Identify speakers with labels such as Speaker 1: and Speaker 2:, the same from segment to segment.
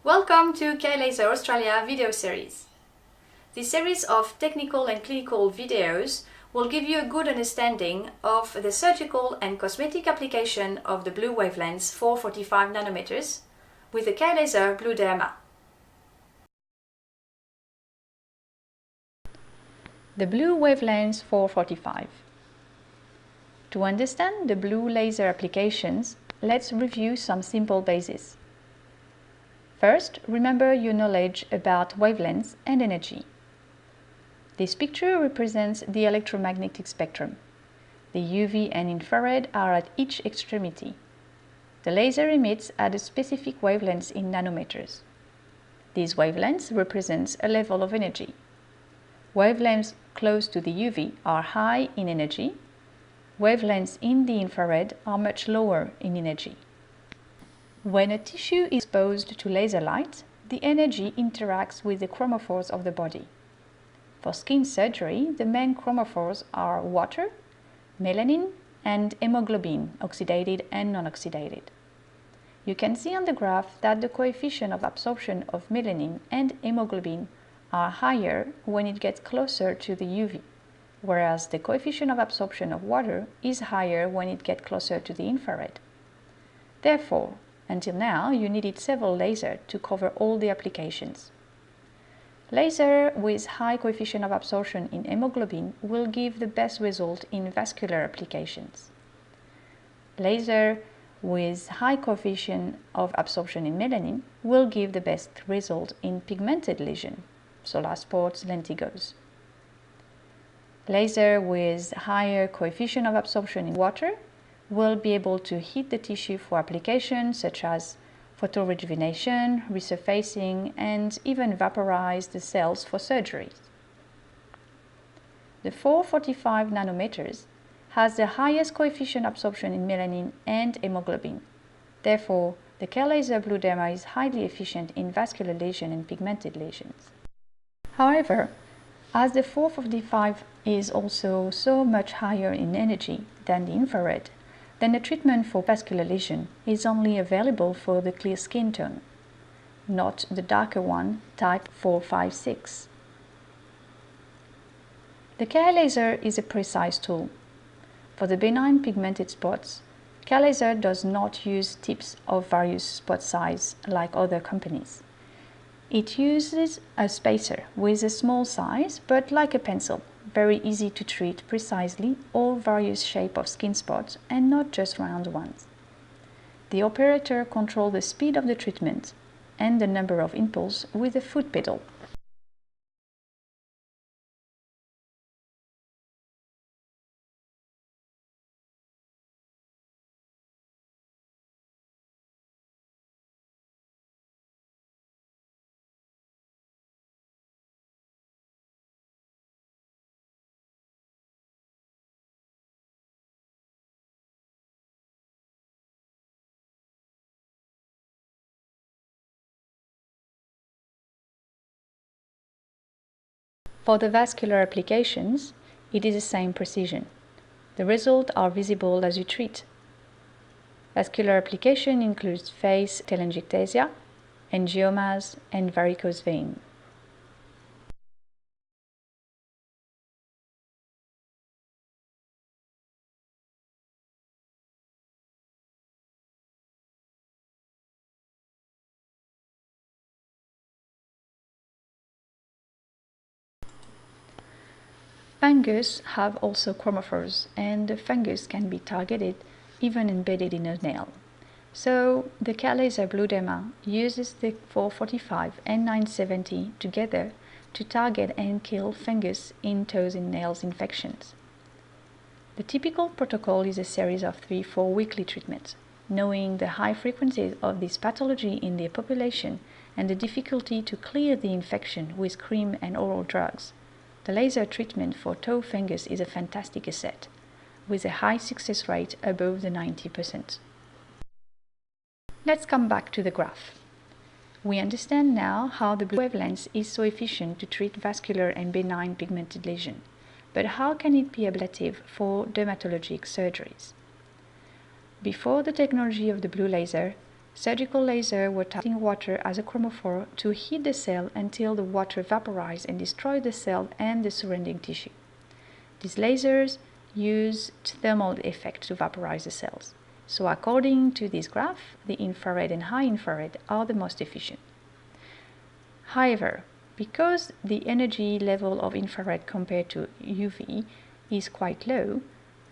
Speaker 1: Welcome to K-Laser Australia video series. This series of technical and clinical videos will give you a good understanding of the surgical and cosmetic application of the blue wavelengths 445 nanometers with the K-Laser BLUE DERMA. The blue wavelengths 445. To understand the blue laser applications, let's review some simple bases. First, remember your knowledge about wavelengths and energy. This picture represents the electromagnetic spectrum. The UV and infrared are at each extremity. The laser emits at a specific wavelength in nanometers. These wavelengths represent a level of energy. Wavelengths close to the UV are high in energy. Wavelengths in the infrared are much lower in energy. When a tissue is exposed to laser light, the energy interacts with the chromophores of the body. For skin surgery, the main chromophores are water, melanin, and hemoglobin, oxidated and non-oxidated. You can see on the graph that the coefficient of absorption of melanin and hemoglobin are higher when it gets closer to the UV, whereas the coefficient of absorption of water is higher when it gets closer to the infrared. Therefore, until now, you needed several lasers to cover all the applications. Laser with high coefficient of absorption in hemoglobin will give the best result in vascular applications. Laser with high coefficient of absorption in melanin will give the best result in pigmented lesion, solar spots, lentigos. Laser with higher coefficient of absorption in water will be able to heat the tissue for applications such as photorejuvenation, resurfacing, and even vaporize the cells for surgeries. The 445 nanometers has the highest coefficient absorption in melanin and hemoglobin. Therefore, the K-Laser BLUE DERMA is highly efficient in vascular lesion and pigmented lesions. However, as the 445 is also so much higher in energy than the infrared, then the treatment for vascular lesion is only available for the clear skin tone, not the darker one, type 456. The K-Laser is a precise tool. For the benign pigmented spots, K-Laser does not use tips of various spot size like other companies. It uses a spacer with a small size, but like a pencil, very easy to treat precisely all various shapes of skin spots and not just round ones. The operator controls the speed of the treatment and the number of impulses with a foot pedal. For the vascular applications, it is the same precision. The results are visible as you treat. Vascular application includes face telangiectasia, angiomas, and varicose vein. Fungus have also chromophores, and the fungus can be targeted, even embedded in a nail. So the K-Laser BLUE DERMA uses the 445 and 970 together to target and kill fungus in toes and nails infections. The typical protocol is a series of 3-4 weekly treatments. Knowing the high frequency of this pathology in the population and the difficulty to clear the infection with cream and oral drugs, the laser treatment for toe fungus is a fantastic asset, with a high success rate above the 90%. Let's come back to the graph. We understand now how the blue wavelength is so efficient to treat vascular and benign pigmented lesion, but how can it be ablative for dermatologic surgeries? Before the technology of the blue laser, Surgical lasers were using water as a chromophore to heat the cell until the water vaporized and destroyed the cell and the surrounding tissue. These lasers use thermal effect to vaporize the cells. So according to this graph, the infrared and high infrared are the most efficient. However, because the energy level of infrared compared to UV is quite low,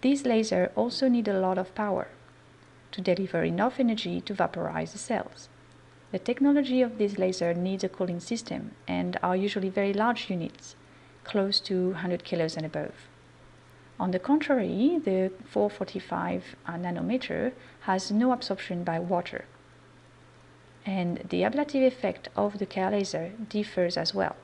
Speaker 1: these lasers also need a lot of power to deliver enough energy to vaporize the cells. The technology of this laser needs a cooling system and are usually very large units, close to 100 kilos and above. On the contrary, the 445 nanometer has no absorption by water. And the ablative effect of the K-laser differs as well.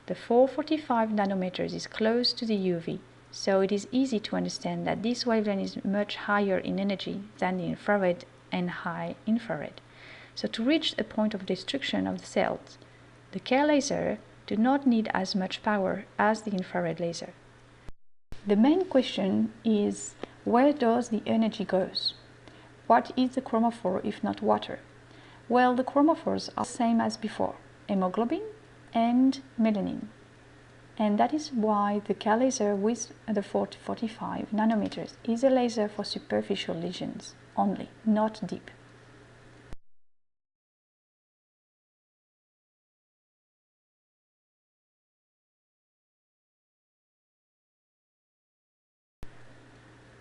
Speaker 1: The 445 nanometers is close to the UV, so it is easy to understand that this wavelength is much higher in energy than the infrared and high infrared. So to reach a point of destruction of the cells, the K-laser do not need as much power as the infrared laser. The main question is, where does the energy goes? What is the chromophore if not water? Well, the chromophores are the same as before, hemoglobin and melanin. And that is why the K-laser with the 445 nanometers is a laser for superficial lesions only, not deep.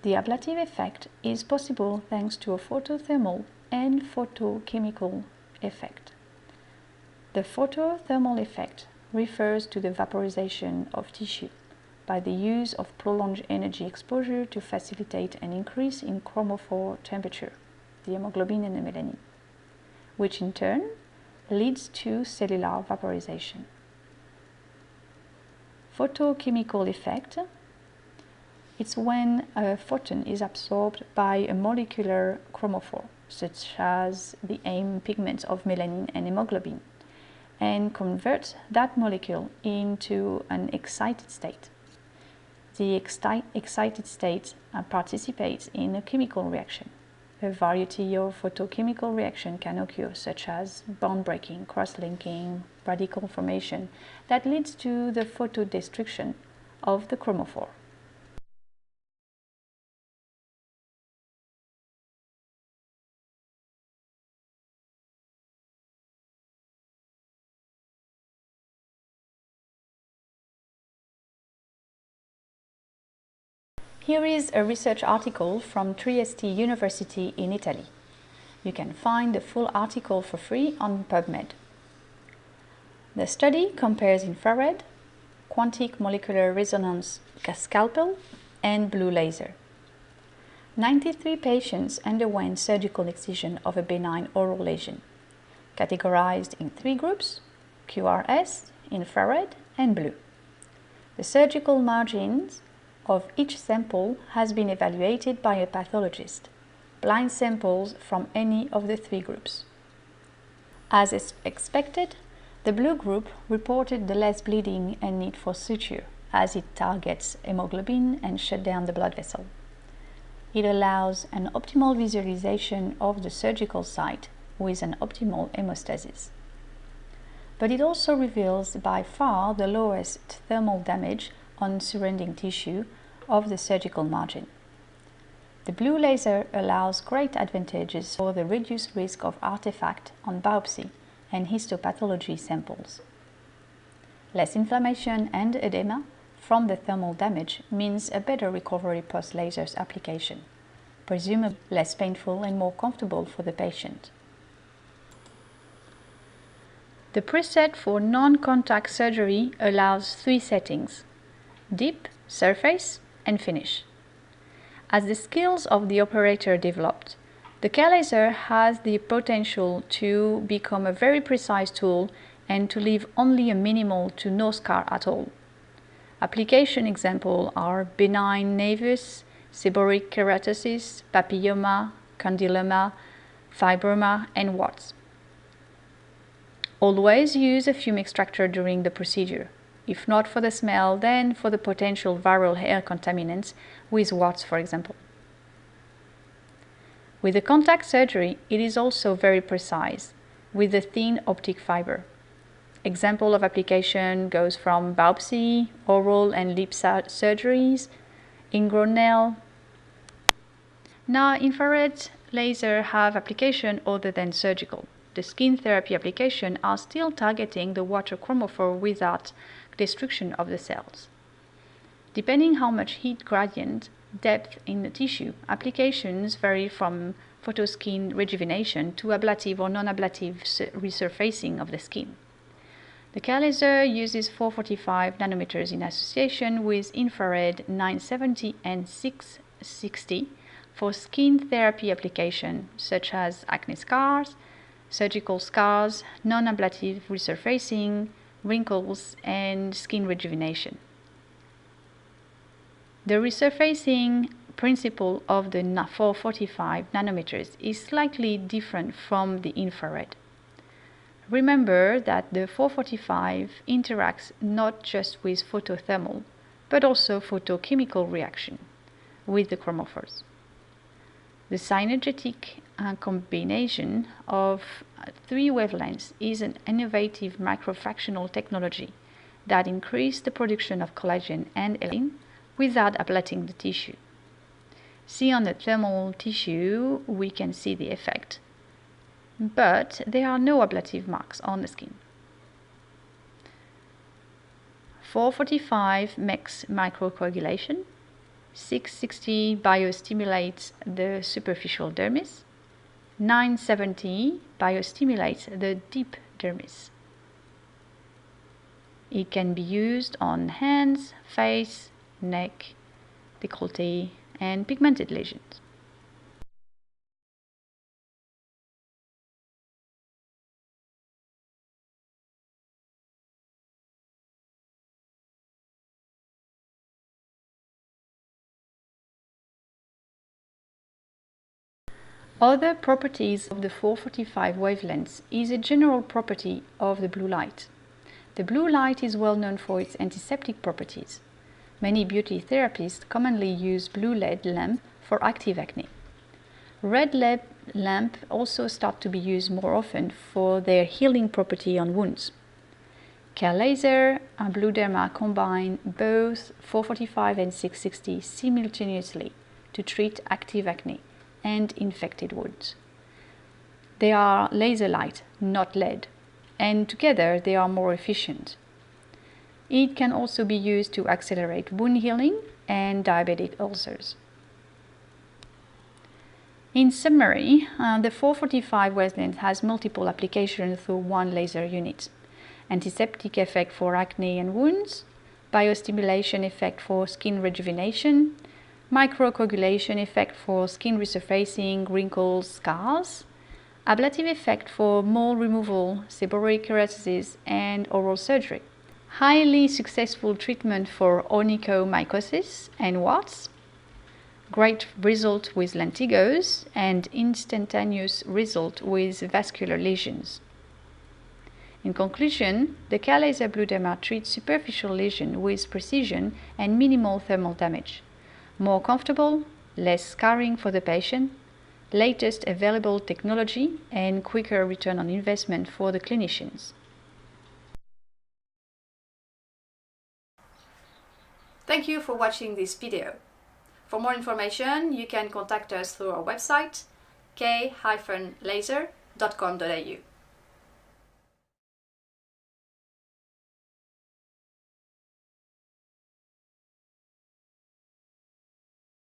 Speaker 1: The ablative effect is possible thanks to a photothermal and photochemical effect. The photothermal effect refers to the vaporization of tissue by the use of prolonged energy exposure to facilitate an increase in chromophore temperature, the hemoglobin and the melanin, which in turn leads to cellular vaporization. Photochemical effect, it's when a photon is absorbed by a molecular chromophore, such as the heme pigments of melanin and hemoglobin, and converts that molecule into an excited state. The excited state participates in a chemical reaction. A variety of photochemical reactions can occur, such as bond breaking, cross-linking, radical formation, that leads to the photodestruction of the chromophore. Here is a research article from Trieste University in Italy. You can find the full article for free on PubMed. The study compares infrared, quantic molecular resonance scalpel, and blue laser. 93 patients underwent surgical excision of a benign oral lesion, categorized in 3 groups: QRS, infrared, and blue. The surgical margins of each sample has been evaluated by a pathologist, blind samples from any of the 3 groups. As expected, the blue group reported the less bleeding and need for suture, as it targets hemoglobin and shuts down the blood vessel. It allows an optimal visualization of the surgical site with an optimal hemostasis. But it also reveals by far the lowest thermal damage on surrounding tissue of the surgical margin. The blue laser allows great advantages for the reduced risk of artifact on biopsy and histopathology samples. Less inflammation and edema from the thermal damage means a better recovery post-laser application, presumably less painful and more comfortable for the patient. The preset for non-contact surgery allows 3 settings: deep, surface, and finish. As the skills of the operator developed, the K-laser has the potential to become a very precise tool and to leave only a minimal to no scar at all. Application examples are benign nevus, seborrheic keratosis, papilloma, condyloma, fibroma, and warts. Always use a fume extractor during the procedure. If not for the smell, then for the potential viral hair contaminants with warts, for example. With the contact surgery, it is also very precise, with a thin optic fiber. Example of application goes from biopsy, oral and lip surgeries, ingrown nail. Now, infrared laser have application other than surgical. The skin therapy application are still targeting the water chromophore without destruction of the cells. Depending how much heat gradient, depth in the tissue, applications vary from photoskin rejuvenation to ablative or non-ablative resurfacing of the skin. The K-Laser uses 445 nanometers in association with infrared 970 and 660 for skin therapy application such as acne scars, surgical scars, non-ablative resurfacing, wrinkles, and skin rejuvenation. The resurfacing principle of the 445 nanometers is slightly different from the infrared. Remember that the 445 interacts not just with photothermal, but also photochemical reaction with the chromophores. The synergetic combination of 3 wavelengths is an innovative microfractional technology that increases the production of collagen and elastin without ablating the tissue. See on the thermal tissue, we can see the effect, but there are no ablative marks on the skin. 445 makes microcoagulation, 660 biostimulates the superficial dermis, 970 biostimulates the deep dermis. It can be used on hands, face, neck, décolleté, and pigmented lesions. Other properties of the 445 wavelengths is a general property of the blue light. The blue light is well known for its antiseptic properties. Many beauty therapists commonly use blue LED lamp for active acne. Red LED lamp also start to be used more often for their healing property on wounds. K-Laser and BLUE DERMA combine both 445 and 660 simultaneously to treat active acne and infected wounds. They are laser light, not LED, and together they are more efficient. It can also be used to accelerate wound healing and diabetic ulcers. In summary, the 445 wavelength has multiple applications through one laser unit. Antiseptic effect for acne and wounds, biostimulation effect for skin rejuvenation, microcoagulation effect for skin resurfacing, wrinkles, scars, ablative effect for mole removal, seborrheic keratosis, and oral surgery. Highly successful treatment for onychomycosis and warts, great result with lentigos, and instantaneous result with vascular lesions. In conclusion, the K-Laser BLUE DERMA treats superficial lesion with precision and minimal thermal damage. More comfortable, less scarring for the patient, latest available technology, and quicker return on investment for the clinicians.
Speaker 2: Thank you for watching this video. For more information, you can contact us through our website k-laser.com.au.